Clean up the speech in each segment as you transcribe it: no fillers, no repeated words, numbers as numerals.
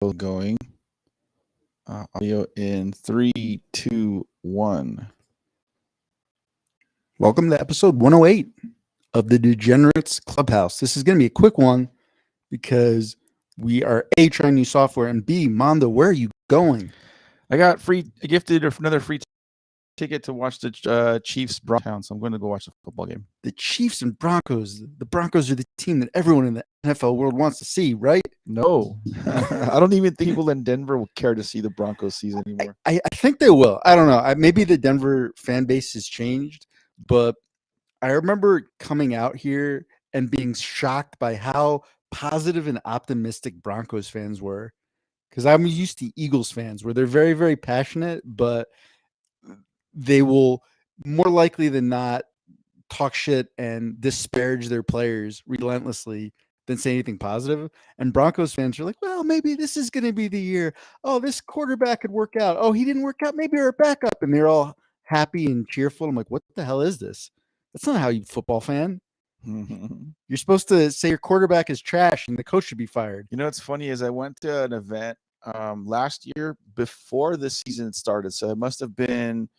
going. Audio in 3, 2, 1. Welcome to episode 108 of the Degenerates Clubhouse. This is going to be a quick one because we are A, trying new software, and B, Mondo, where are you going? I got gifted another free ticket to watch the Chiefs Broncos, so I'm going to go watch the football game. The Chiefs and Broncos. The Broncos are the team that everyone in the NFL world wants to see, right? No, I don't even think people in Denver will care to see the Broncos season anymore. I think they will. I don't know. Maybe the Denver fan base has changed, but I remember coming out here and being shocked by how positive and optimistic Broncos fans were. Because I'm used to Eagles fans where they're very, very passionate, but they will more likely than not talk shit and disparage their players relentlessly than say anything positive. And Broncos fans are like, well, maybe this is going to be the year. Oh, this quarterback could work out. Oh, he didn't work out. Maybe our backup. And they're all happy and cheerful. I'm like, what the hell is this? That's not how you football fan. You're supposed to say your quarterback is trash and the coach should be fired. You know what's funny is I went to an event last year before the season started, so it must have been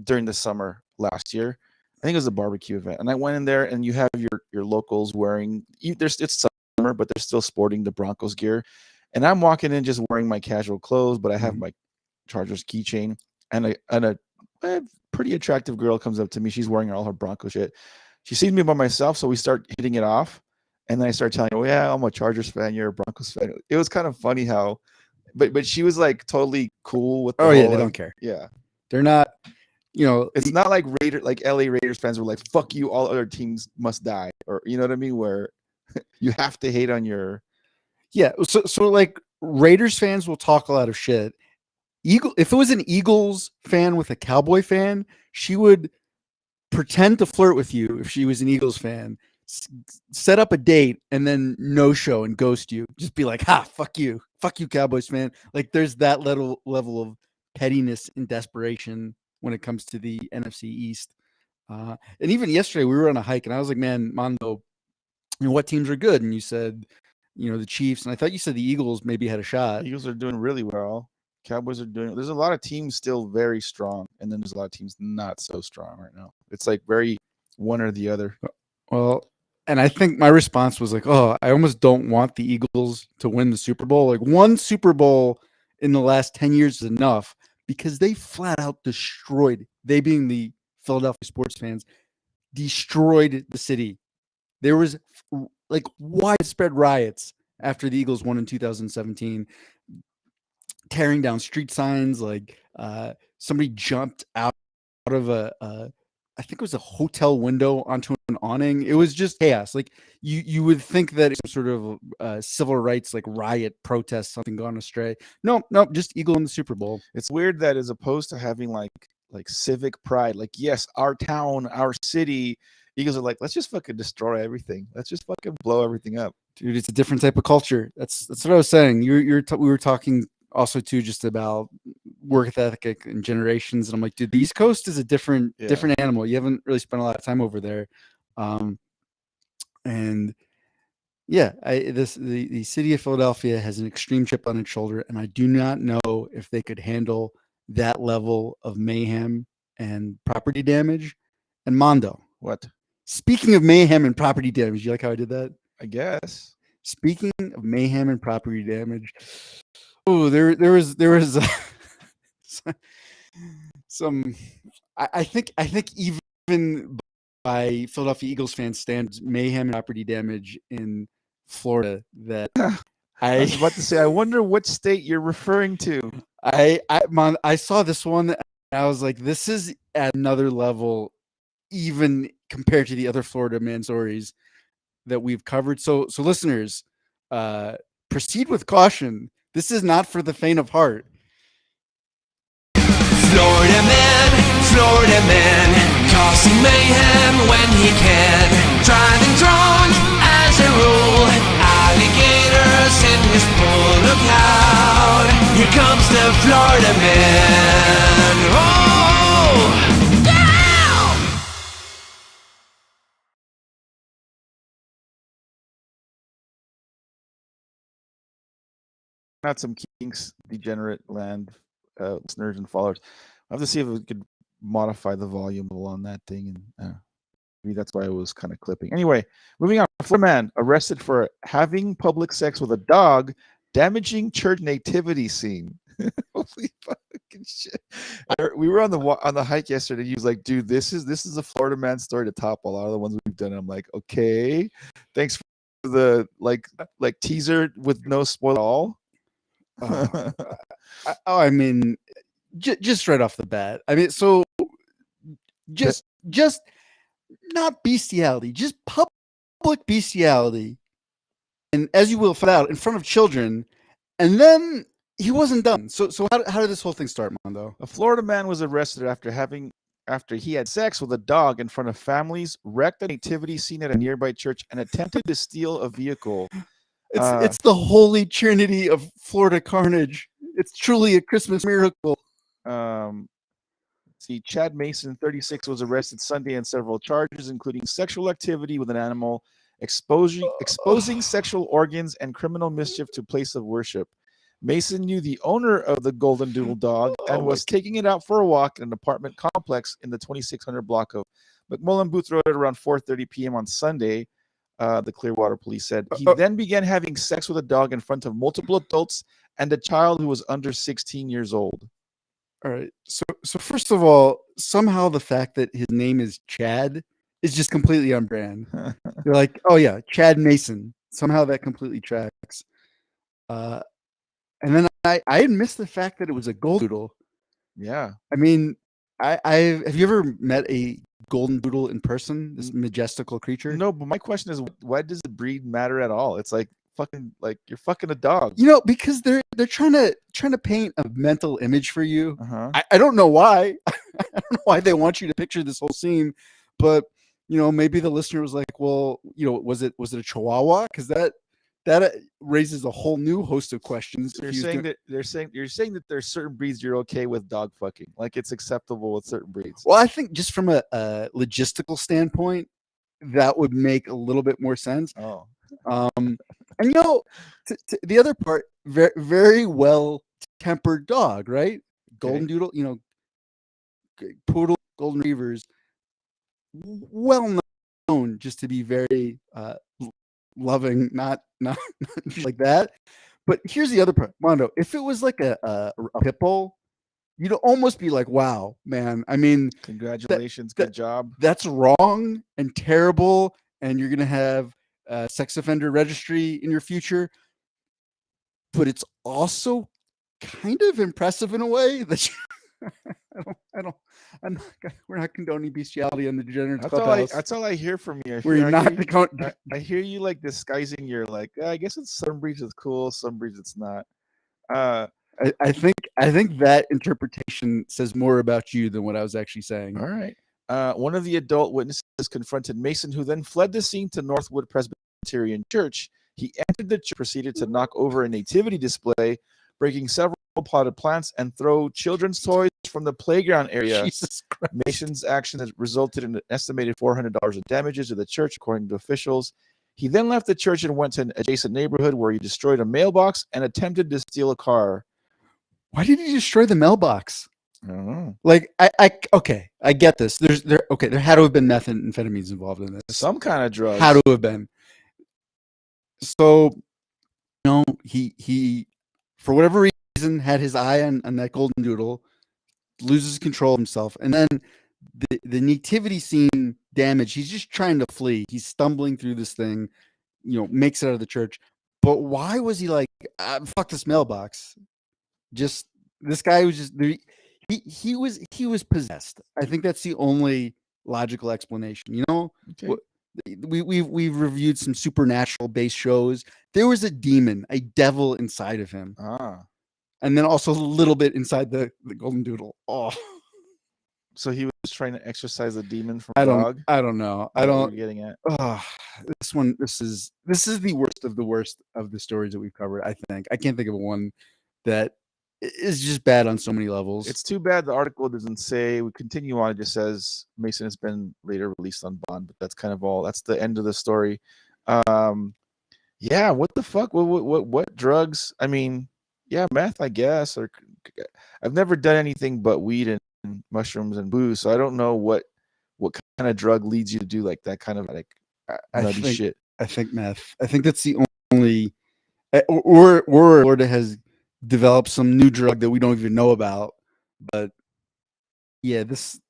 during the summer last year. I think it was a barbecue event, and I went in there, and you have your locals wearing. It's summer, but they're still sporting the Broncos gear, and I'm walking in just wearing my casual clothes, but I have my Chargers keychain, and a pretty attractive girl comes up to me. She's wearing all her Bronco shit. She sees me by myself, so we start hitting it off. And then I start telling her, "Oh yeah, I'm a Chargers fan. You're a Broncos fan." It was kind of funny how, but she was like totally cool with. They don't care. Yeah, they're not. It's not like LA Raiders fans were like, "Fuck you, all other teams must die," or you know what I mean, where you have to hate on your. Yeah, so like Raiders fans will talk a lot of shit. If it was an Eagles fan with a Cowboy fan, she would pretend to flirt with you if she was an Eagles fan, set up a date, and then no show and ghost you. Just be like, fuck you, Cowboys fan. Like there's that level of pettiness and desperation when it comes to the NFC East. And even yesterday we were on a hike and I was like, man, Mondo, what teams are good? And you said, the Chiefs. And I thought you said the Eagles maybe had a shot. The Eagles are doing really well. Cowboys are doing. There's a lot of teams still very strong, and then there's a lot of teams not so strong right now. It's like very one or the other. Well, and I think my response was like, oh, I almost don't want the Eagles to win the Super Bowl. Like one Super Bowl in the last 10 years is enough because they flat out destroyed, they being the Philadelphia sports fans, destroyed the city. There was like widespread riots after the Eagles won in 2017. Tearing down street signs, like somebody jumped out of I think it was a hotel window onto an awning. It was just chaos. Like you would think that it's some sort of civil rights like riot protest, something gone astray. No, just Eagle in the Super Bowl. It's weird that as opposed to having like civic pride, like yes, our town, our city, Eagles are like, let's just fucking destroy everything. Let's just fucking blow everything up, dude. It's a different type of culture. That's what I was saying. We were talking also too just about work ethic and generations, and I'm like, dude, the East Coast is a different animal. You haven't really spent a lot of time over there, and yeah, the city of Philadelphia has an extreme chip on its shoulder, and I do not know if they could handle that level of mayhem and property damage. And Mondo, what? Speaking of mayhem and property damage, you like how I did that? I guess. Speaking of mayhem and property damage. Oh, there was some. I think even by Philadelphia Eagles fan standards, mayhem and property damage in Florida that I was about to say. I wonder what state you're referring to. I saw this one. And I was like, this is at another level, even compared to the other Florida man stories that we've covered. So listeners, proceed with caution. This is not for the faint of heart. Florida man, causing mayhem when he can. Driving drunk as a rule, alligators in his pool. Look out, here comes the Florida man. Oh! out some kinks, degenerate land listeners and followers. I have to see if we could modify the volume on that thing, and maybe that's why I was kind of clipping. Anyway, moving on. Florida man arrested for having public sex with a dog, damaging church nativity scene. Holy fucking shit! We were on the hike yesterday. He was like, "Dude, this is a Florida man story to top a lot of the ones we've done." I'm like, "Okay, thanks for the like teaser with no spoil at all." I mean, just right off the bat. I mean, so just not bestiality, just public bestiality, and as you will find out, in front of children, and then he wasn't done. So how did this whole thing start, Mondo? A Florida man was arrested after he had sex with a dog in front of families, wrecked a nativity scene at a nearby church, and attempted to steal a vehicle. It's the holy trinity of Florida carnage. It's truly a Christmas miracle. See, Chad Mason, 36, was arrested Sunday on several charges, including sexual activity with an animal, exposing sexual organs, and criminal mischief to place of worship. Mason knew the owner of the Golden Doodle dog and was taking it out for a walk in an apartment complex in the 2600 block of McMullen Booth Road at around 4:30 p.m. on Sunday. The Clearwater police said he then began having sex with a dog in front of multiple adults and a child who was under 16 years old. All right. So first of all, somehow the fact that his name is Chad is just completely on brand. You're like, oh yeah, Chad Mason. Somehow that completely tracks. And then I had missed the fact that it was a golden doodle. Yeah. I mean, I have you ever met a golden doodle in person? This majestical creature? No, but my question is, why does the breed matter at all? It's like fucking like you're fucking a dog. You know, because they're trying to paint a mental image for you. Uh-huh. I don't know why. I don't know why they want you to picture this whole scene, but you know, maybe the listener was like, well, you know, was it a Chihuahua? Because that raises a whole new host of questions. So you're saying that there's certain breeds you're okay with dog fucking, like it's acceptable with certain breeds. Well, I think just from a logistical standpoint, that would make a little bit more sense. Oh. And you know, the other part, very, very well tempered dog, right? Golden Doodle, you know, poodle, golden retrievers, well known just to be very loving, not like that. But here's the other part, Mondo. If it was like a pit bull, you'd almost be like, "Wow, man! I mean, congratulations, good job." That's wrong and terrible, and you're gonna have sex offender registry in your future. But it's also kind of impressive in a way that we're not condoning bestiality on the Degenerates Clubhouse. That's all I hear from you. I hear you like disguising your like. I guess it's some breeds it's cool, some breeds it's not. I think that interpretation says more about you than what I was actually saying. All right. One of the adult witnesses confronted Mason, who then fled the scene to Northwood Presbyterian Church. He entered the church, proceeded to knock over a nativity display, breaking several potted plants, and throw children's toys from the playground area. Jesus Christ. Mason's action has resulted in an estimated $400 in damages to the church, according to officials. He then left the church and went to an adjacent neighborhood where he destroyed a mailbox and attempted to steal a car. Why did he destroy the mailbox? I don't know. Like, I get this. There had to have been methamphetamines involved in this. Some kind of drugs. Had to have been. So, you know, he for whatever reason had his eye on that golden doodle, loses control of himself, and then the nativity scene damage. He's just trying to flee. He's stumbling through this thing, you know, makes it out of the church. But why was he like, fuck this mailbox? Just this guy was just he was possessed. I think that's the only logical explanation. You know, okay. We've reviewed some supernatural based shows. There was a demon, a devil inside of him, and then also a little bit inside the golden doodle. Oh, so he was trying to exorcise a demon from dog. I don't know. I don't. Getting at This is the worst of the stories that we've covered. I think I can't think of one that is just bad on so many levels. It's too bad the article doesn't say. We continue on. It just says Mason has been later released on bond, but that's kind of all. That's the end of the story. Yeah. What the fuck? What drugs? I mean, Yeah, meth, I guess. Or I've never done anything but weed and mushrooms and booze, so I don't know what kind of drug leads you to do like that kind of like I nutty think shit. I think meth. I think that's the only, or Florida has developed some new drug that we don't even know about. But yeah, this.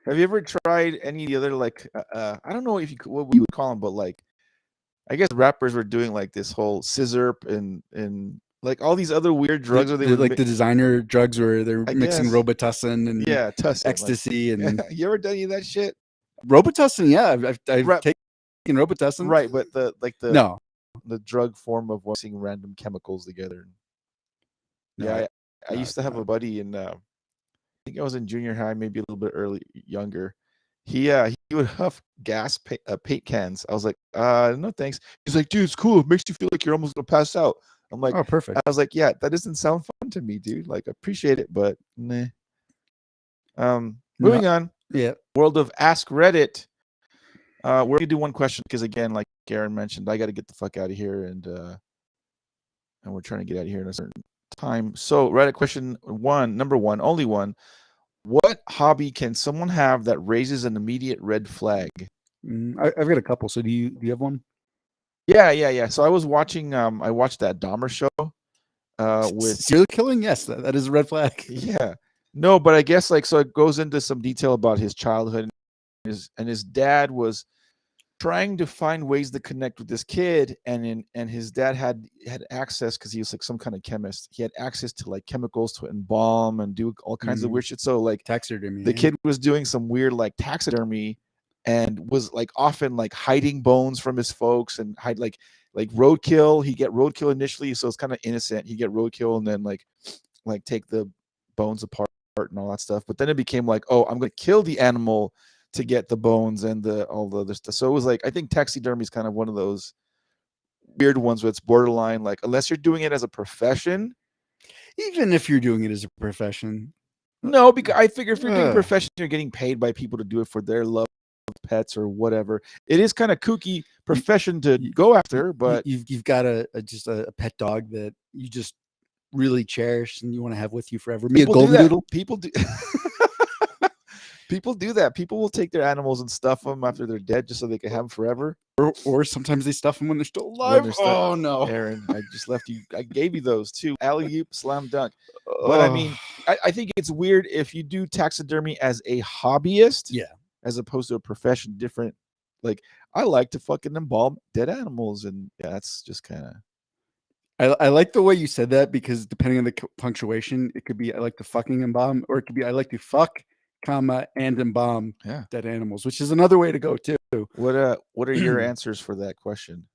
Have you ever tried any of the other like I don't know if you what we would call them, but like I guess rappers were doing like this whole scissor and like all these other weird drugs where they would Like the designer drugs where they're I mixing guess Robitussin and yeah, Tussin, like ecstasy and you ever done any of that shit? Robitussin. Yeah, I've Right, taken Robitussin. right, but the like No, the drug form of mixing random chemicals together. no, Yeah, I no, used to have a buddy in I think I was in junior high, maybe a little bit early younger. He would huff gas paint cans. I was like, no thanks. He's like, dude, it's cool. It makes you feel like you're almost gonna pass out. I'm like, oh, perfect. I was like, yeah, that doesn't sound fun to me, dude. Like, I appreciate it, but nah. No, Moving on. yeah. World of Ask Reddit. We're gonna do one question because again, like Aaron mentioned, I got to get the fuck out of here, and we're trying to get out of here in a certain time. So, Reddit question one, number one, only one. What hobby can someone have that raises an immediate red flag? I've got a couple. So do you have one? Yeah. So I was watching I watched that Dahmer show with Serial killing? Yes, that is a red flag. yeah. No, but I guess like so it goes into some detail about his childhood and his dad was trying to find ways to connect with this kid and his dad had access because he was like some kind of chemist. He had access to like chemicals to embalm and do all kinds of weird shit. So like Taxidermy. the kid was doing some weird like taxidermy and was like often like hiding bones from his folks and hide like roadkill. He'd get roadkill initially, so it's kind of innocent. He'd get roadkill and then like take the bones apart and all that stuff. But then it became like, oh, I'm gonna kill the animal to get the bones and all the other stuff. So it was like I think taxidermy is kind of one of those weird ones where it's borderline like unless you're doing it as a profession. Even if you're doing it as a profession. No, because I figure if you're doing profession, you're getting paid by people to do it for their love of pets or whatever. It is kind of kooky profession to go after, but you've got just a pet dog that you just really cherish and you want to have with you forever. Me, a golden doodle. People do. People do that. People will take their animals and stuff them after they're dead just so they can have them forever. Or sometimes they stuff them when they're still alive. Oh no, Aaron, I just left you. I gave you those too. Alley-oop, slam dunk. But I mean, I think it's weird if you do taxidermy as a hobbyist, yeah, as opposed to a profession. Different. Like I like to fucking embalm dead animals, and yeah, that's just kind of. I like the way you said that because depending on the punctuation, it could be I like to fucking embalm, or it could be I like to fuck, comma, and embalm dead animals, which is another way to go too. What are your answers for that question?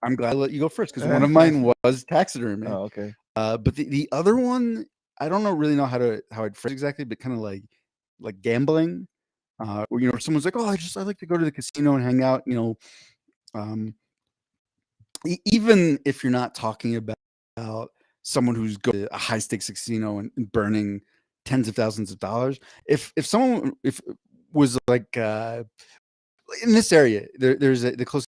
I'm glad I let you go first because one of mine was taxidermy. Oh, okay. But the other one, I don't really know how I'd phrase exactly, but kind of like gambling. Or, you know, someone's like, oh, I like to go to the casino and hang out. You know, even if you're not talking about someone who's going to a high stakes casino and burning tens of thousands of dollars, if someone was like in this area, there's the closest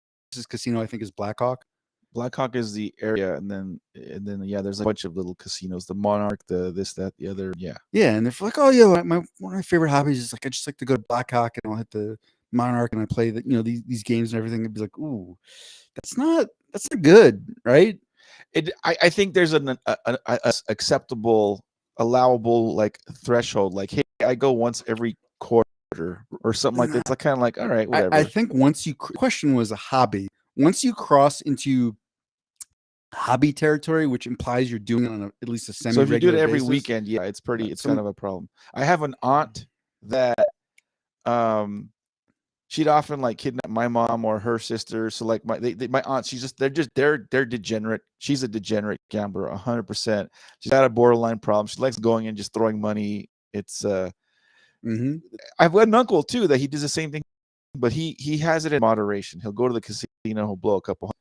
casino I think is Blackhawk. Blackhawk is the area, and then yeah, there's a bunch of little casinos. The Monarch, the this, that, the other. Yeah, and they're like, oh yeah, one of my favorite hobbies is like I just like to go to Blackhawk and I'll hit the Monarch and I play these games and everything. It'd be like, ooh, that's not good, right? I think there's an acceptable, allowable like threshold. Like, hey, I go once every quarter or something like that. It's like kind of like, all right, whatever. I think once question was a hobby. Once you cross into hobby territory, which implies you're doing it on at least a semi. So if you do it every weekend, yeah, it's kind of a problem. I have an aunt that she'd often like kidnap my mom or her sister. So like my aunt, they're degenerate. She's a degenerate gambler, 100%. She's got a borderline problem. She likes going and just throwing money. It's I've got an uncle too that he does the same thing, but he has it in moderation. He'll go to the casino, he'll blow a couple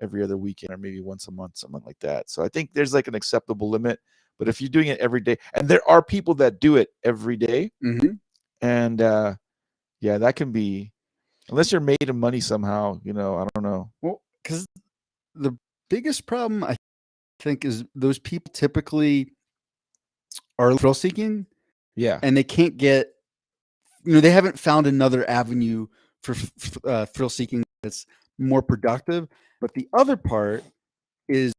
every other weekend or maybe once a month, something like that. So I think there's like an acceptable limit. But if you're doing it every day, and there are people that do it every day, and yeah, that can be, unless you're made of money somehow, I don't know. Well, because the biggest problem I think is those people typically are thrill seeking Yeah. and they can't get, they haven't found another avenue for thrill seeking that's more productive. But the other part is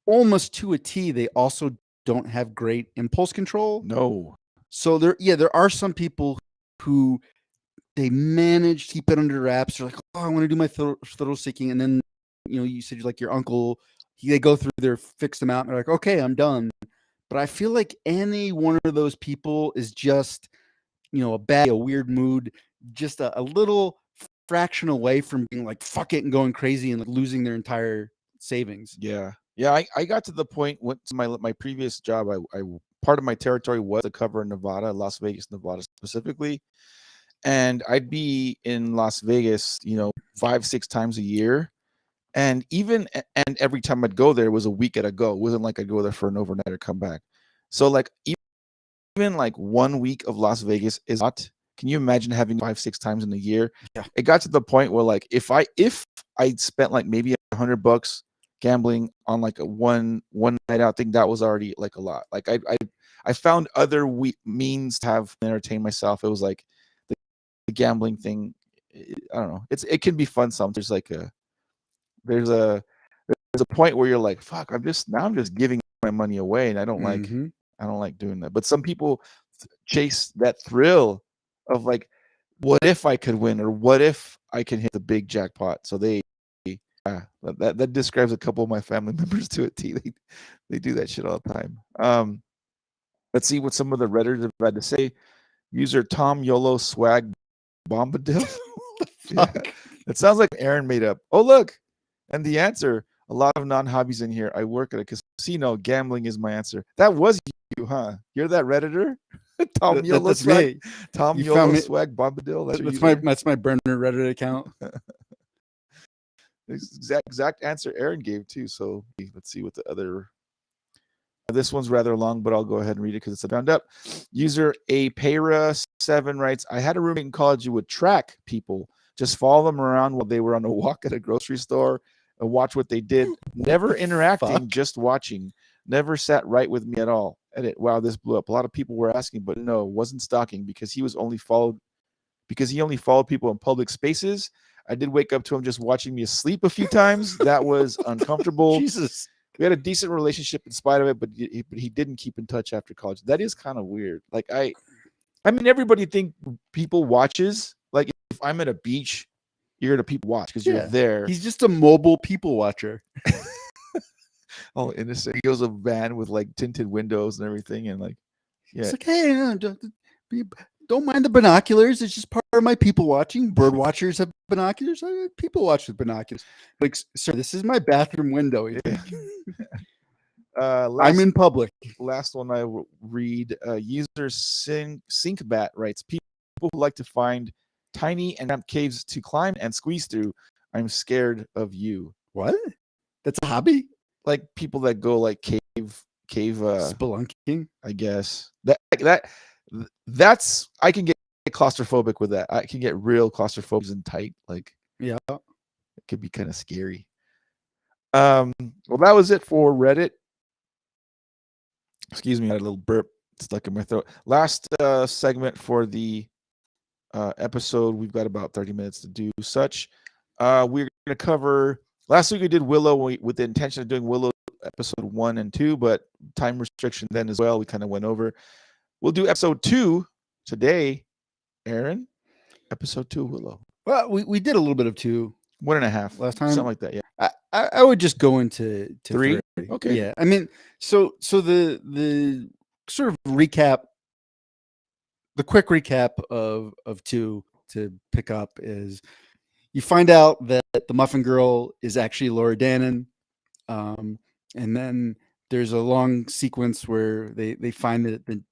almost to a T, they also don't have great impulse control. No. So there are some people who they manage to keep it under wraps. They're like, oh, I want to do my thrill seeking, and then you said you're like your uncle. They go through their fixed amount. And they're like, okay, I'm done. But I feel like any one of those people is just a weird mood, just a little fraction away from being like fuck it and going crazy and like losing their entire savings. Yeah. Yeah. I got to the point when my previous job, I part of my territory was to cover Nevada, Las Vegas, Nevada specifically. And I'd be in Las Vegas, 5-6 times a year. And and every time I'd go there, it was a week at a go. It wasn't like I'd go there for an overnight or come back. So like even like 1 week of Las Vegas is not. Can you imagine having 5-6 times in a year? Yeah. It got to the point where like if I spent like maybe $100 gambling on like a one night out thing, that was already like a lot. Like I found other means to have entertain myself. It was like the gambling thing. I don't know. It can be fun. There's like there's a point where you're like, fuck, I'm just giving my money away, and I don't like doing that. But some people chase that thrill of like, what if I could win, or what if I can hit the big jackpot? So that describes a couple of my family members to a T. They do that shit all the time. Let's see what some of the Redditors have had to say. User Tom YOLO Swag Bombadil. Yeah. It sounds like Aaron made up. Oh, look. And the answer, a lot of non-hobbies in here. I work at a casino. Gambling is my answer. That was you, huh? You're that Redditor? Tom YOLO that's Swag. me. Tom You YOLO found me- Swag Bombadil. That's my burner Reddit account. Exact answer Aaron gave too. So let's see what the other. This one's rather long, but I'll go ahead and read it because it's bound up. User Apera7 writes, I had a roommate in college who would track people, just follow them around while they were on a walk at a grocery store and watch what they did. Never interacting, just watching. Never sat right with me at all. Edit. Wow, this blew up. A lot of people were asking, but no, wasn't stalking because he only followed people in public spaces. I did wake up to him just watching me asleep a few times. That was uncomfortable. Jesus. We had a decent relationship in spite of it, but he didn't keep in touch after college. That is kind of weird. Like I mean, everybody think people watches. Like if I'm at a beach, you're gonna people watch because you're there. He's just a mobile people watcher. All innocent. He goes a van with like tinted windows and everything, and like, yeah. It's like, hey, don't mind the binoculars. It's just part of my people watching. Bird watchers have binoculars. People watch with binoculars. Like, sir, this is my bathroom window. Yeah. I'm in public. Last one I will read. User Syncbat writes, people who like to find tiny and damp caves to climb and squeeze through. I'm scared of you. What? That's a hobby? Like people that go like cave spelunking, I guess. That's I can get claustrophobic with that. I can get real claustrophobic and tight. Like, yeah, it could be kind of scary. Well, that was it for Reddit. Excuse me, I had a little burp stuck in my throat. Last segment for the episode. We've got about 30 minutes to do such. We're going to cover. Last week we did Willow with the intention of doing Willow episode 1 and 2, but time restriction then as well. We kind of went over. We'll do episode 2 today, Aaron. Episode 2 Willow. Well, we did a little bit of 2. 1.5 last time, something like that. Yeah, I would just go into 3. Okay. Yeah, I mean, so the sort of recap, the quick recap of 2 to pick up is you find out that the Muffin Girl is actually Laura Dannon, and then there's a long sequence where they find the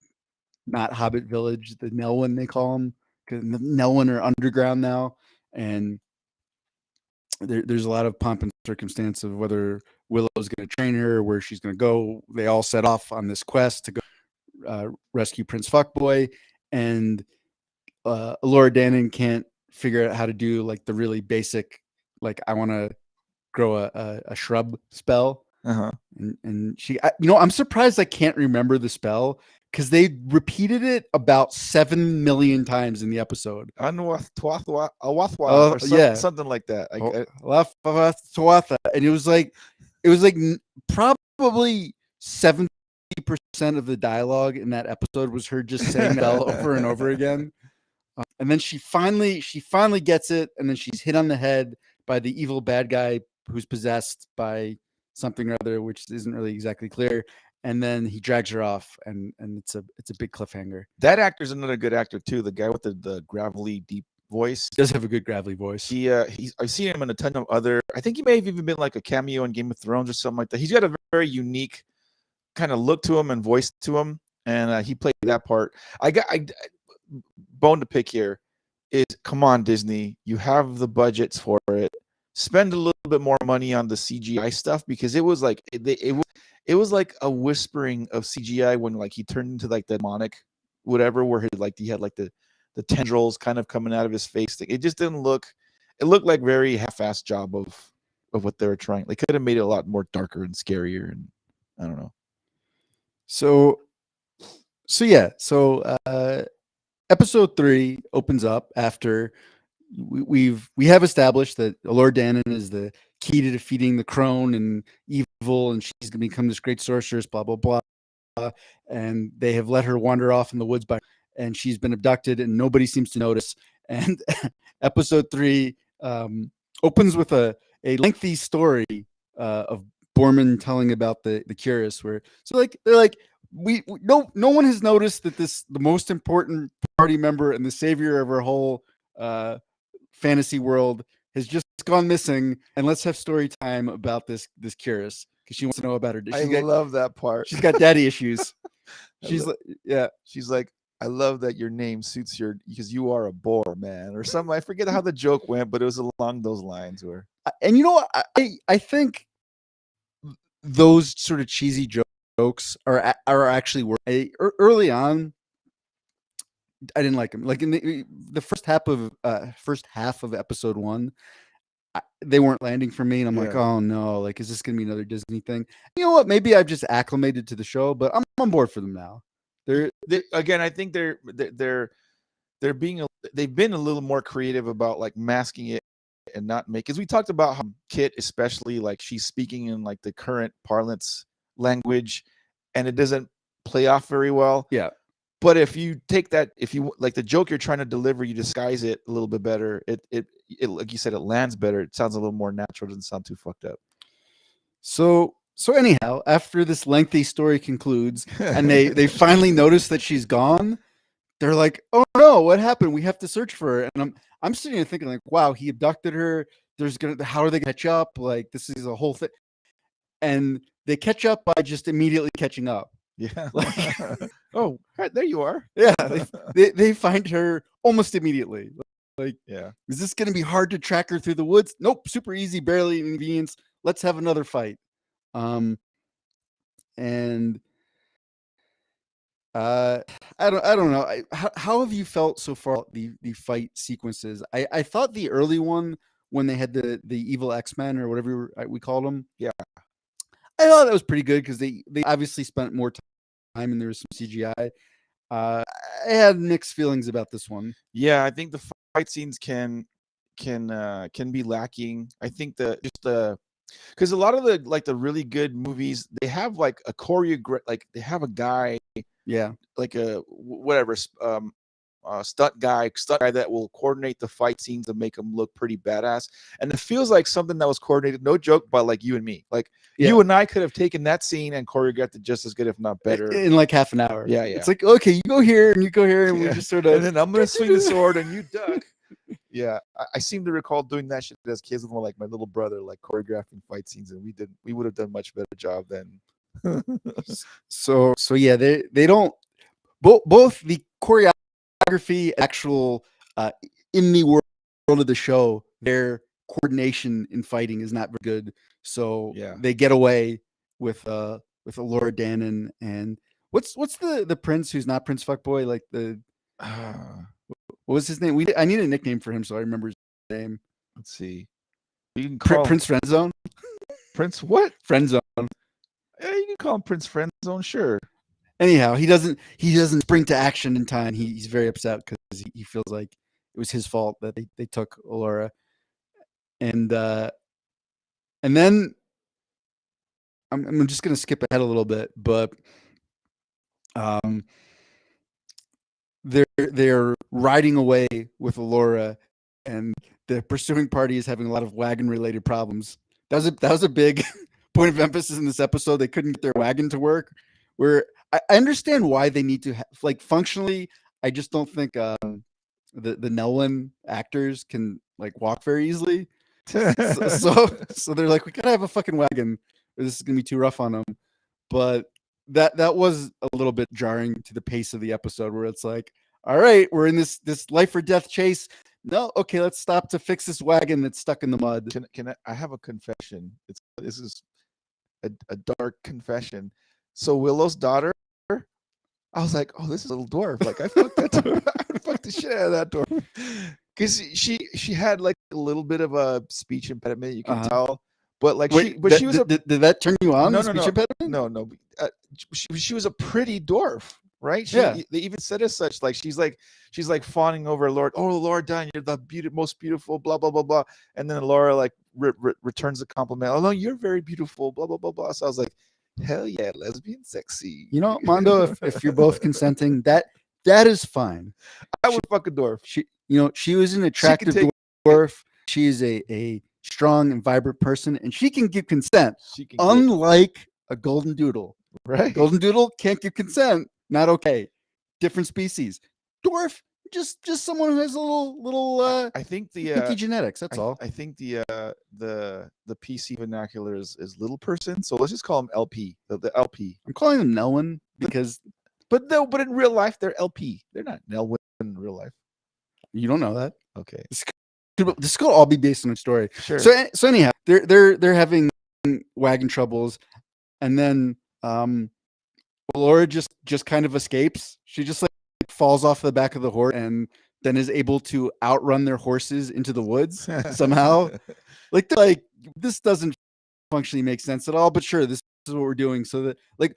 not Hobbit Village, the Nelwyn they call them, because the Nelwyn are underground now, and there's a lot of pomp and circumstance of whether Willow's going to train her or where she's going to go. They all set off on this quest to go rescue Prince Fuckboy, and Laura Dannon can't figure out how to do like the really basic, like I want to grow a shrub spell. Uh-huh. And she, I'm surprised I can't remember the spell because they repeated it about 7 million times in the episode. Or Yeah. something like that. And it was like probably 70% of the dialogue in that episode was her just saying that over and over again. And then she finally gets it, and then she's hit on the head by the evil bad guy who's possessed by something or other, which isn't really exactly clear. And then he drags her off, and it's a big cliffhanger. That actor's another good actor too. The guy with the gravelly deep voice. He does have a good gravelly voice. I've seen him in a ton of other. I think he may have even been like a cameo in Game of Thrones or something like that. He's got a very unique kind of look to him and voice to him, and he played that part. I bone to pick here is, come on, Disney, you have the budgets for it. Spend a little bit more money on the CGI stuff, because it was like it was like a whispering of CGI when like he turned into like the demonic whatever, where he had like the tendrils kind of coming out of his face. It just didn't look. It looked like very half-assed job of what they were trying. They could have made it a lot more darker and scarier, and I don't know. So episode 3 opens up after we have established that Lord Danon is the key to defeating the crone and evil, and she's going to become this great sorceress, blah blah blah. And they have let her wander off in the woods and she's been abducted, and nobody seems to notice. And episode 3 opens with a lengthy story of Borman telling about the curious, where they're like no one has noticed that the most important party member and the savior of our whole fantasy world has just gone missing, and let's have story time about this curious, because she wants to know about her. I love that part. She's got daddy issues. She's like, I love that your name suits because you are a boar man, or something. I forget how the joke went, but it was along those lines. And you know what? I think those sort of cheesy jokes are actually early on. I didn't like them. Like in the first half of episode 1, they weren't landing for me, and I'm like, oh no, like, is this gonna be another Disney thing? You know what? Maybe I've just acclimated to the show, but I'm on board for them now. Again, I think they've been a little more creative about like masking it and not make, because we talked about how Kit, especially, like, she's speaking in like the current parlance language, and it doesn't play off very well. Yeah. But if you take that, if you like the joke you're trying to deliver, you disguise it a little bit better. It like you said, it lands better. It sounds a little more natural. It doesn't sound too fucked up. So anyhow, after this lengthy story concludes, and they finally notice that she's gone, they're like, oh no, what happened? We have to search for her. And I'm sitting there thinking, like, wow, he abducted her. How are they gonna catch up? Like, this is a whole thing. And they catch up by just immediately catching up. Yeah. Like, oh, right, there you are. Yeah. They find her almost immediately. Like, yeah. Is this going to be hard to track her through the woods? Nope. Super easy, barely inconvenience. Let's have another fight. And I don't know. How have you felt so far? The fight sequences. I thought the early one, when they had the evil X-Men or whatever we called them. Yeah. I thought that was pretty good, because they obviously spent more time and there was some CGI. I had mixed feelings about this one. Yeah, I think the fight scenes can be lacking. I think because a lot of the really good movies, they have like a like they have a guy, like a whatever stunt guy that will coordinate the fight scenes and make them look pretty badass. And it feels like something that was coordinated, no joke, by like you and me. Like you and I could have taken that scene and choreographed it just as good, if not better, in like half an hour. Yeah. It's like, okay, you go here and you go here, and we just sort of, and then I'm gonna swing the sword and you duck. Yeah, I seem to recall doing that shit as kids with my little brother, like choreographing fight scenes, and we would have done much better job then. So yeah, they don't both the choreography, actual in the world of the show, their coordination in fighting is not very good. So they get away with a Lord Danon, and what's the prince who's not Prince Fuckboy, like the what was his name? I need a nickname for him so I remember his name. Let's see. You can call Prince Friendzone. Prince what? Friend zone. Yeah, you can call him Prince Friend Zone, sure. Anyhow, he doesn't spring to action in time. He's very upset because he feels like it was his fault that they took Allura. And then I'm just gonna skip ahead a little bit, but um they're riding away with Allura, and the pursuing party is having a lot of wagon related problems. That was a big point of emphasis in this episode. They couldn't get their wagon to work. Where I understand why they need to like functionally. I just don't think the Nelwyn actors can like walk very easily. So they're like, we gotta have a fucking wagon, or this is gonna be too rough on them. But that was a little bit jarring to the pace of the episode, where it's like, all right, we're in this life or death chase. No, okay, let's stop to fix this wagon that's stuck in the mud. Can I have a confession? This is a dark confession. So Willow's daughter, I was like, oh, this is a little dwarf. Like I fucked that dwarf. I fucked the shit out of that dwarf. Because she had like a little bit of a speech impediment, you can tell. But like Wait, she was did that turn you on? no, the no, speech no, impediment? no, no. She was a pretty dwarf, right? Yeah. They even said as such. Like she's like fawning over Lord. Oh, Laura Dunn, you're the most beautiful. Blah blah blah blah. And then Laura like returns the compliment. Oh no, you're very beautiful. Blah blah blah blah. So I was like, hell yeah, lesbian sexy. You know, Mondo, if you're both consenting, that is fine. I would fuck a dwarf. She was an attractive dwarf. She is a strong and vibrant person, and she can give consent. Unlike a golden doodle, right? Golden doodle can't give consent. Not okay. Different species. Dwarf, just someone who has a little. I think the pinky genetics. That's all. I think the PC vernacular is little person. So let's just call them LP. The LP. I'm calling them Nelwyn because. But in real life they're LP. They're not Nelwyn in real life. You don't know that. Okay. This could all be based on a story. Sure. So anyhow, they're having wagon troubles, and then Laura just kind of escapes. She just like falls off the back of the horse and then is able to outrun their horses into the woods somehow. Like this doesn't functionally make sense at all. But sure, this is what we're doing. So that like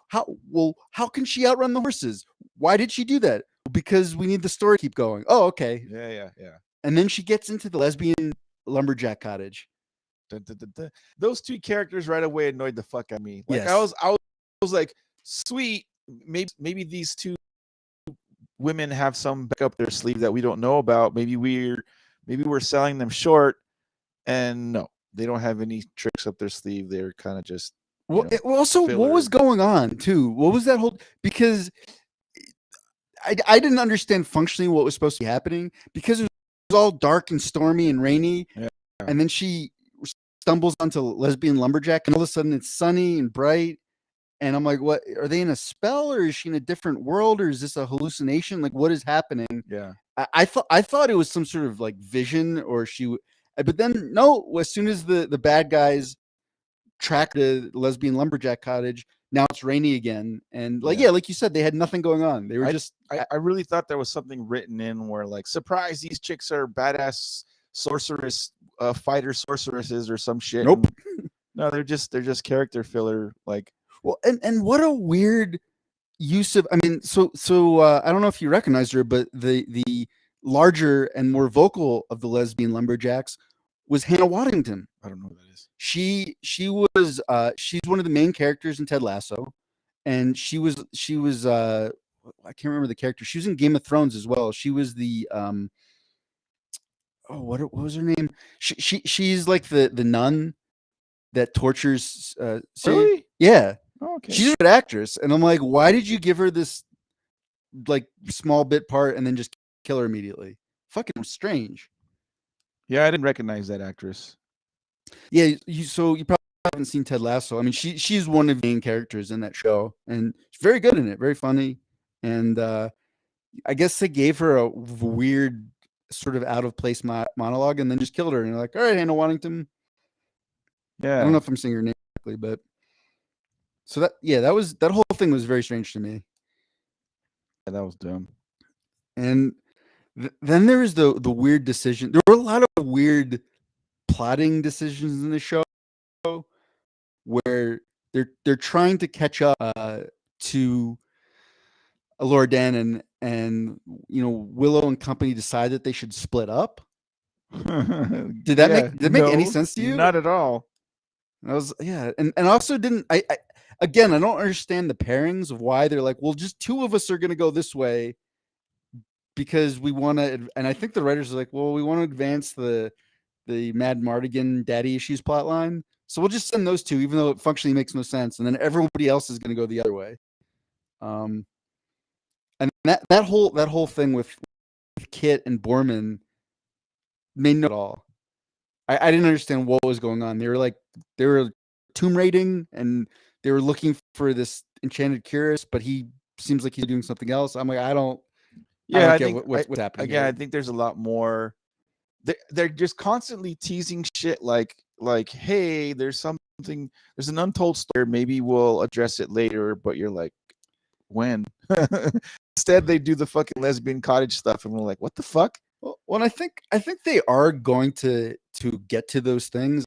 how can she outrun the horses? Why did she do that? Because we need the story to keep going. Oh, okay. Yeah. And then she gets into the lesbian lumberjack cottage. Those two characters right away annoyed the fuck out of me. Like yes. I was like, sweet, maybe these two women have some back up their sleeve that we don't know about. Maybe we're selling them short, and no, they don't have any tricks up their sleeve. They're kind of just what was going on too? What was that whole because I didn't understand functionally what was supposed to be happening because it was all dark and stormy and rainy. Yeah. And then she stumbles onto lesbian lumberjack and all of a sudden it's sunny and bright. And I'm like, what are they in a spell or is she in a different world or is this a hallucination? Like what is happening? Yeah. I thought it was some sort of like vision or but then no, as soon as the bad guys track the lesbian lumberjack cottage, now it's rainy again. And like you said, they had nothing going on. They were I really thought there was something written in where like, surprise, these chicks are badass sorceress fighter sorceresses or some shit. Nope. No, they're just character filler. Like, well, and what a weird use of. I mean, so I don't know if you recognize her, but the larger and more vocal of the lesbian lumberjacks was Hannah Waddington. I don't know who that is. She was she's one of the main characters in Ted Lasso, and she was I can't remember the character. She was in Game of Thrones as well. She was the what was her name? She's like the nun that tortures. Really? Yeah. Oh, okay. She's a good actress, and I'm like, why did you give her this like small bit part and then just kill her immediately? Fucking strange. Yeah, I didn't recognize that actress. Yeah, you probably haven't seen Ted Lasso. I mean, she's one of the main characters in that show, and she's very good in it, very funny. And I guess they gave her a weird sort of out of place monologue, and then just killed her. And you're like, all right, Hannah Waddington. Yeah, I don't know if I'm saying her name correctly, but so that whole thing was very strange to me. Yeah, that was dumb. And then there was the weird decision. There were a lot of weird plotting decisions in the show. where they're trying to catch up to Laura Dan, and Willow and company decide that they should split up. Did that make any sense to you? Not at all. And also didn't I again, I don't understand the pairings of why they're like, well, just two of us are going to go this way because we want to. And I think the writers are like, well, we want to advance the Mad Mardigan daddy issues plot line, so we'll just send those two, even though it functionally makes no sense. And then everybody else is going to go the other way. And that whole thing with Kit and Borman made no at all. I didn't understand what was going on. They were tomb raiding and they were looking for this enchanted Curious, but he seems like he's doing something else. I'm like, I don't get what's happening. Again, I think there's a lot more. They're just constantly teasing shit like, hey, there's an untold story. Maybe we'll address it later, but you're like, when? Instead, they do the fucking lesbian cottage stuff, and we're like, what the fuck? Well, and I think they are going to get to those things.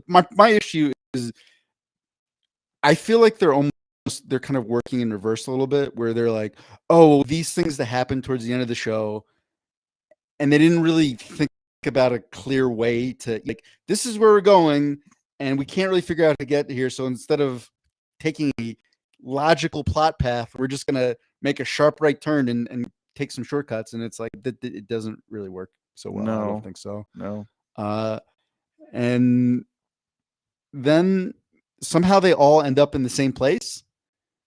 My issue is, I feel like they're kind of working in reverse a little bit, where they're like, oh, these things that happened towards the end of the show, and they didn't really think about a clear way to, like, this is where we're going, and we can't really figure out how to get here. So instead of taking a logical plot path, we're just gonna make a sharp right turn and take some shortcuts, and it's like it doesn't really work so well. No, I don't think so. No. And then somehow they all end up in the same place.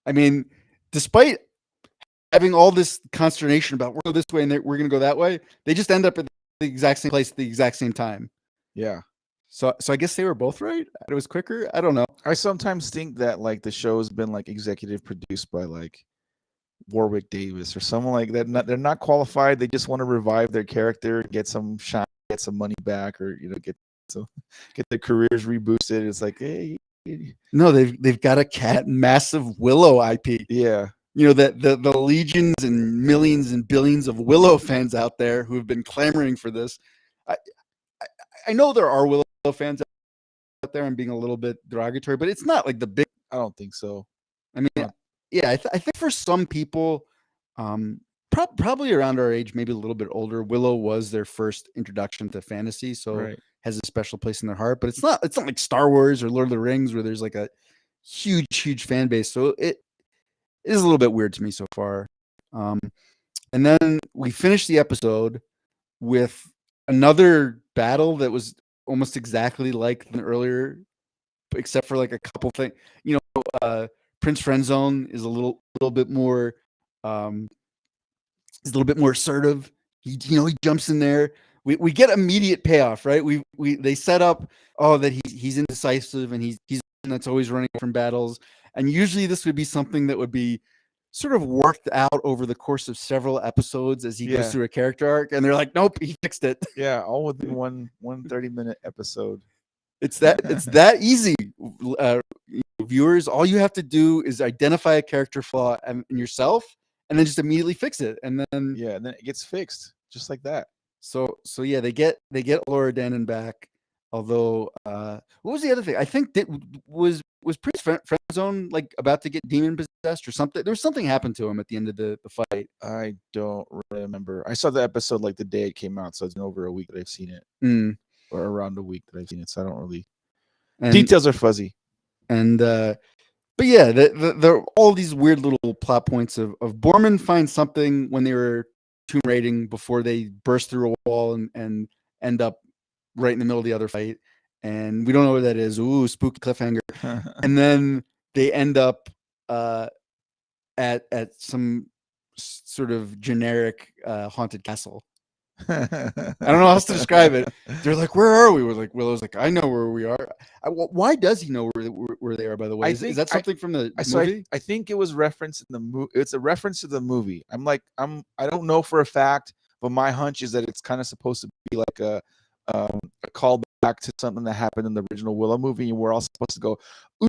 I mean, despite having all this consternation about we're going to go this way and we're going to go that way, they just end up at the exact same place at the exact same time. Yeah. So I guess they were both right. It was quicker. I don't know. I sometimes think that like the show has been like executive produced by like Warwick Davis or someone like that. They're not qualified. They just want to revive their character, get some shine, get some money back, or get their careers reboosted. It's like, hey, no, they've got a massive Willow IP. Yeah. That the legions and millions and billions of Willow fans out there who have been clamoring for this. I know there are Willow fans out there. I'm being a little bit derogatory, but it's not like the big. I don't think so. I mean, yeah, I think for some people, probably around our age, maybe a little bit older, Willow was their first introduction to fantasy, so has a special place in their heart. But it's not like Star Wars or Lord of the Rings, where there's like a huge fan base. So it is a little bit weird to me so far. And then we finished the episode with another battle that was almost exactly like the earlier, except for like a couple things. Prince Friendzone is a little bit more assertive. He jumps in there. We get immediate payoff, right? They set up that he's indecisive and he's that's always running from battles. And usually this would be something that would be sort of worked out over the course of several episodes as he goes through a character arc. And they're like, nope, he fixed it. Yeah, all within one 30-minute episode. It's that easy. Viewers, all you have to do is identify a character flaw in yourself and then just immediately fix it. And then then it gets fixed just like that. So yeah, they get Laura Dannon back. Although, what was the other thing? I think that was Prince Friendzone like about to get demon possessed or something. There was something happened to him at the end of the fight. I don't remember. I saw the episode like the day it came out, so it's been over a week that I've seen it, or around a week that I've seen it. So I don't really. Details are fuzzy. And but yeah, the all these weird little plot points of Borman finds something when they were tomb raiding before they burst through a wall and end up right in the middle of the other fight, and we don't know what that is. Ooh, spooky cliffhanger. And then they end up at some sort of generic haunted castle. I don't know how else to describe it. They're like, where are we? We're like, Willow's like, I know where we are. Why does he know where they are, by the way? Is that something from the movie? I think it was referenced in the movie. It's a reference to the movie. I don't know for a fact, but my hunch is that it's kind of supposed to be like a callback to something that happened in the original Willow movie, and we're all supposed to go,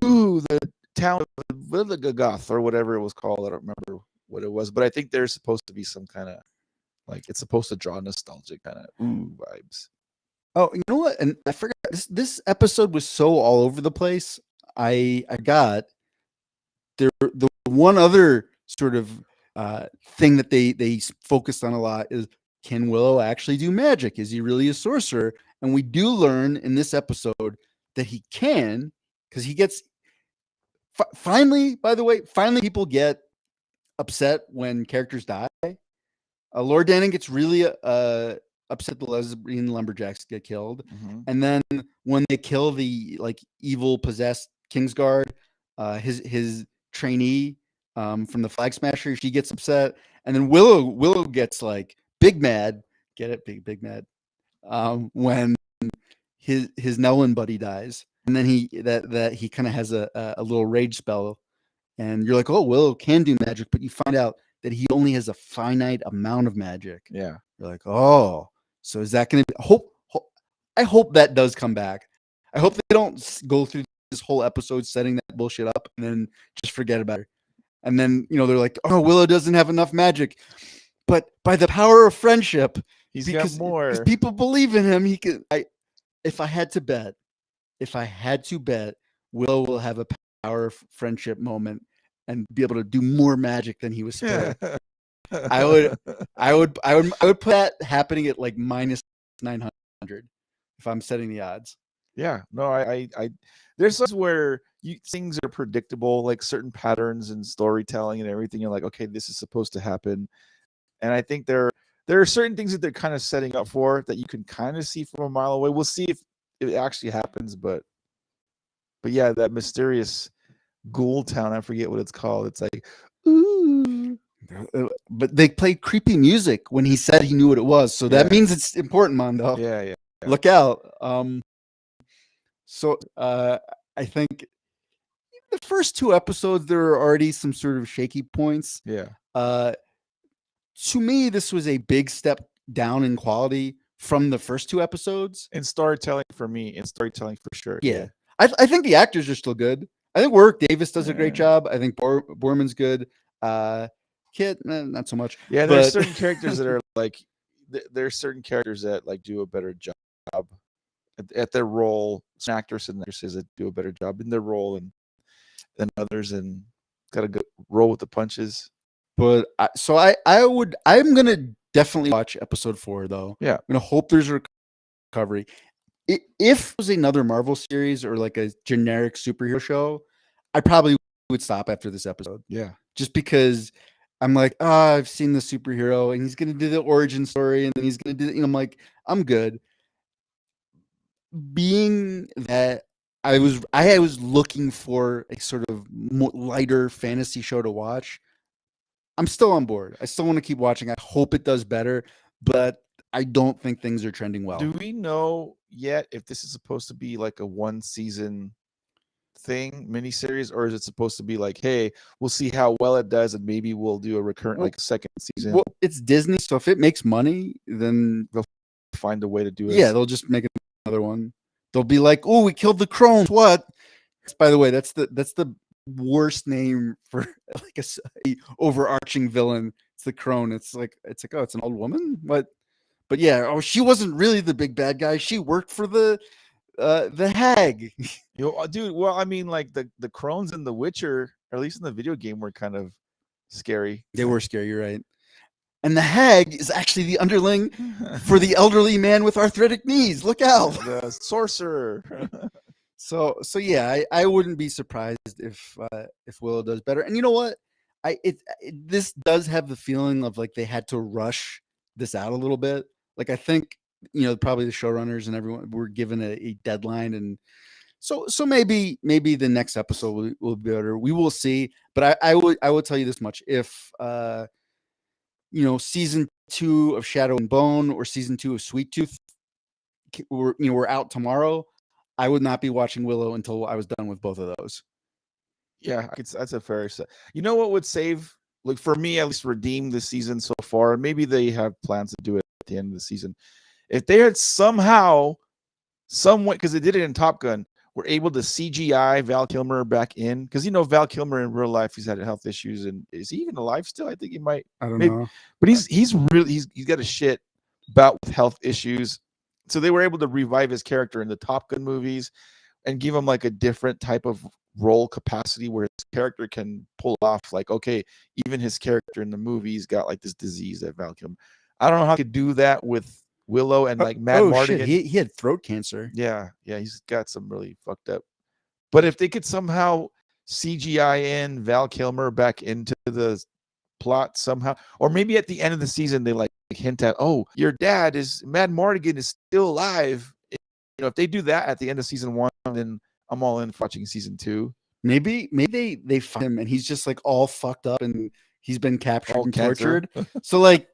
ooh, the town of Vilgagoth or whatever it was called. I don't remember what it was, but I think there's supposed to be some kind of like it's supposed to draw nostalgic kind of vibes. Oh, you know what? And I forgot this episode was so all over the place. I got the one other sort of thing that they focused on a lot is, can Willow actually do magic? Is he really a sorcerer? And we do learn in this episode that he can, because he gets finally, by the way, finally people get upset when characters die. Lord Danning gets really upset the lesbian lumberjacks get killed. Mhm. And then when they kill the like evil possessed Kingsguard, his trainee from the Flag Smasher, she gets upset. And then Willow gets like big mad, get it, big mad, when his Nellen buddy dies. And then he kind of has a little rage spell, and you're like, oh, Willow can do magic, but you find out that he only has a finite amount of magic. Yeah. You're like, oh, so is that going to be I hope that does come back. I hope they don't go through this whole episode setting that bullshit up and then just forget about it. And then, they're like, oh, Willow doesn't have enough magic, but by the power of friendship, He's got more. because people believe in him, he can. If I had to bet, Willow will have a power of friendship moment and be able to do more magic than he was supposed to. I would put that happening at like minus 900 if I'm setting the odds. Yeah, no, I there's times where things are predictable, like certain patterns and storytelling and everything. You're like, okay, this is supposed to happen, and I think there are certain things that they're kind of setting up for that you can kind of see from a mile away. We'll see if it actually happens, but yeah, that mysterious ghoul town, I forget what it's called. It's like, ooh. But they played creepy music when he said he knew what it was, so that means it's important, Mondo. Yeah. Look out. So I think the first two episodes there are already some sort of shaky points. Yeah. To me, this was a big step down in quality from the first two episodes. And storytelling for me, and storytelling for sure. Yeah. I think the actors are still good. I think Warwick Davis does a great job. I think Borman's good. Kit, not so much. Yeah, there's certain characters that are like, there's certain characters that like do a better job at their role. Some actors and actresses that do a better job in their role than others, and got to go roll with the punches. But I'm gonna definitely watch episode 4 though. Yeah, I'm gonna hope there's a recovery. If it was another Marvel series or like a generic superhero show, I probably would stop after this episode. Yeah, just because I'm like, I've seen the superhero and he's gonna do the origin story and then he's gonna do. I'm like, I'm good. Being that I was looking for a sort of more lighter fantasy show to watch, I'm still on board. I still want to keep watching. I hope it does better, but I don't think things are trending well. Do we know yet if this is supposed to be like a one season thing, miniseries, or is it supposed to be like, hey, we'll see how well it does and maybe we'll do a recurrent like second season? Well, it's Disney, so if it makes money, then they'll find a way to do it. Yeah, they'll just make another one. They'll be like, oh, we killed the crones. What? By the way, that's the worst name for like a overarching villain. It's the crone. It's like, oh, it's an old woman. What? But yeah, oh, she wasn't really the big bad guy. She worked for the hag. Dude, well, I mean, like the crones in The Witcher, or at least in the video game, were kind of scary. They were scary, you're right. And the hag is actually the underling for the elderly man with arthritic knees. Look out. The sorcerer. So yeah, I wouldn't be surprised if Willow does better. And you know what? This does have the feeling of like they had to rush this out a little bit. Like I think, probably the showrunners and everyone were given a deadline, and so maybe the next episode will be better. We will see. But I would tell you this much: if season 2 of Shadow and Bone or season 2 of Sweet Tooth were out tomorrow, I would not be watching Willow until I was done with both of those. Yeah, that's a fair set. You know what would save, like for me at least, redeem the season so far, and maybe they have plans to do it at the end of the season. If they had somehow, some way, because they did it in Top Gun, were able to CGI Val Kilmer back in, because Val Kilmer in real life, he's had health issues, and is he even alive still? I think he might. I don't know, but he's got a shit bout with health issues. So they were able to revive his character in the Top Gun movies and give him like a different type of role capacity where his character can pull off, like, okay, even his character in the movie's got like this disease that Val Kilmer. I don't know how he could do that with Willow and like Mad Oh Mardigan. shit, he had throat cancer. Yeah, he's got some really fucked up. But if they could somehow CGI in Val Kilmer back into the plot somehow, or maybe at the end of the season they like hint at, oh, your dad is Mad Mardigan is still alive. If they do that at the end of season 1, then I'm all in for watching season 2. Maybe they find him and he's just like all fucked up and he's been captured All and cancer. tortured. So like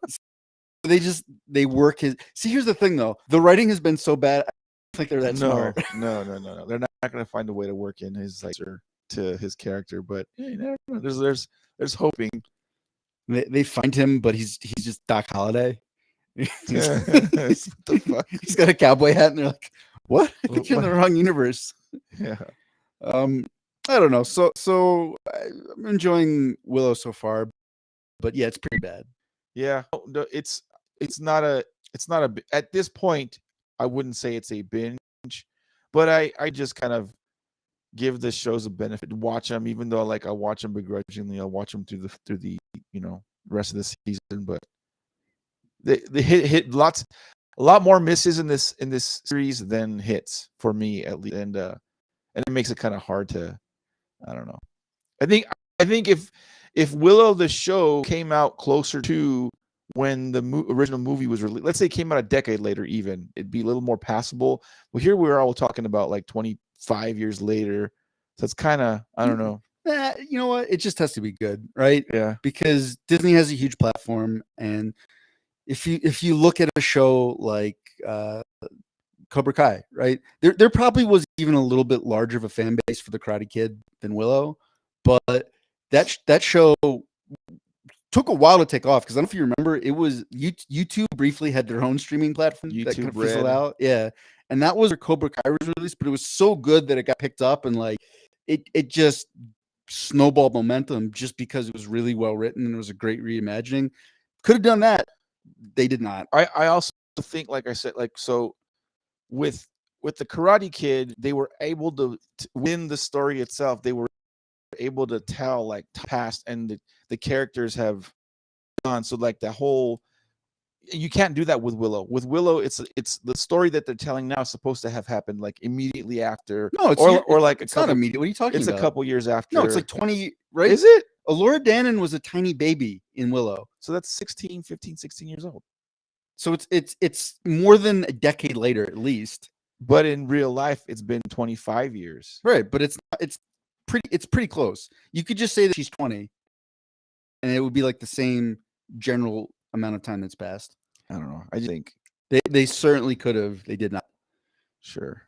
they work his. See, here's the thing though, the writing has been so bad. I don't think they're that smart. No. They're not going to find a way to work in his like to his character, but you never know. There's hoping. They find him, but he's just Doc Holliday. What the fuck? He's got a cowboy hat, and they're like, "What? I think you're in the wrong universe." Yeah. I don't know. So I'm enjoying Willow so far, but yeah, it's pretty bad. Yeah, it's not a at this point I wouldn't say it's a binge, but I just kind of give the shows a benefit to watch them, even though like I watch them begrudgingly. I'll watch them through the rest of the season, but they hit a lot more misses in this series than hits for me at least, and it makes it kind of hard to, I don't know. I think if Willow the show came out closer to when the original movie was released, let's say it came out a decade later, even, it'd be a little more passable. Well, here we are all talking about like 25 years later, so it's kind of, I don't know. You know what? It just has to be good, right? Yeah. Because Disney has a huge platform, and if you look at a show like Cobra Kai, right? There probably was even a little bit larger of a fan base for the Karate Kid than Willow, but that show took a while to take off because I don't know if you remember, it was YouTube briefly had their own streaming platform that kind of fizzled out. Yeah, and that was where Cobra Kai was released, but it was so good that it got picked up and like it just snowballed momentum just because it was really well written and it was a great reimagining. Could have done that. They did not. I also think, like I said, like, so with the Karate Kid, they were able to win the story itself. They were able to tell like past, and the characters have gone. So like the whole, you can't do that with Willow. With Willow, it's the story that they're telling now is supposed to have happened like immediately after. No, it's or like it's not immediate. What are you talking about? It's a couple years after. No, it's like 20, right? Is it? Laura Dannon was a tiny baby in Willow. So that's 16 years old. So it's more than a decade later at least. But in real life, it's been 25 years. Right, but it's pretty close. You could just say that she's 20 and it would be like the same general amount of time that's passed. I don't know. I just think they certainly could have. They did not. Sure.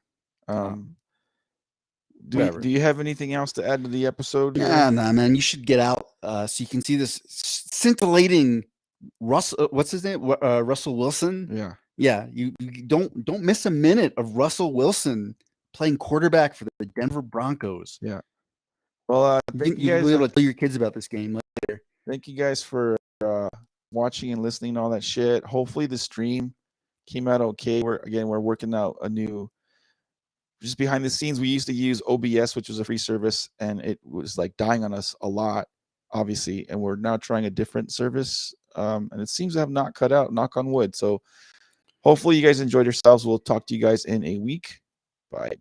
Do you have anything else to add to the episode? Nah, man. You should get out so you can see this scintillating Russell. What's his name? Russell Wilson. Yeah. Yeah. You don't miss a minute of Russell Wilson playing quarterback for the Denver Broncos. Yeah. Well, thank you guys. You'll be able to tell your kids about this game later. Thank you guys for watching and listening to all that shit. Hopefully the stream came out okay. We're working out a new, just behind the scenes. We used to use OBS, which was a free service, and it was like dying on us a lot, obviously. And we're now trying a different service, and it seems to have not cut out. Knock on wood. So hopefully you guys enjoyed yourselves. We'll talk to you guys in a week. Bye.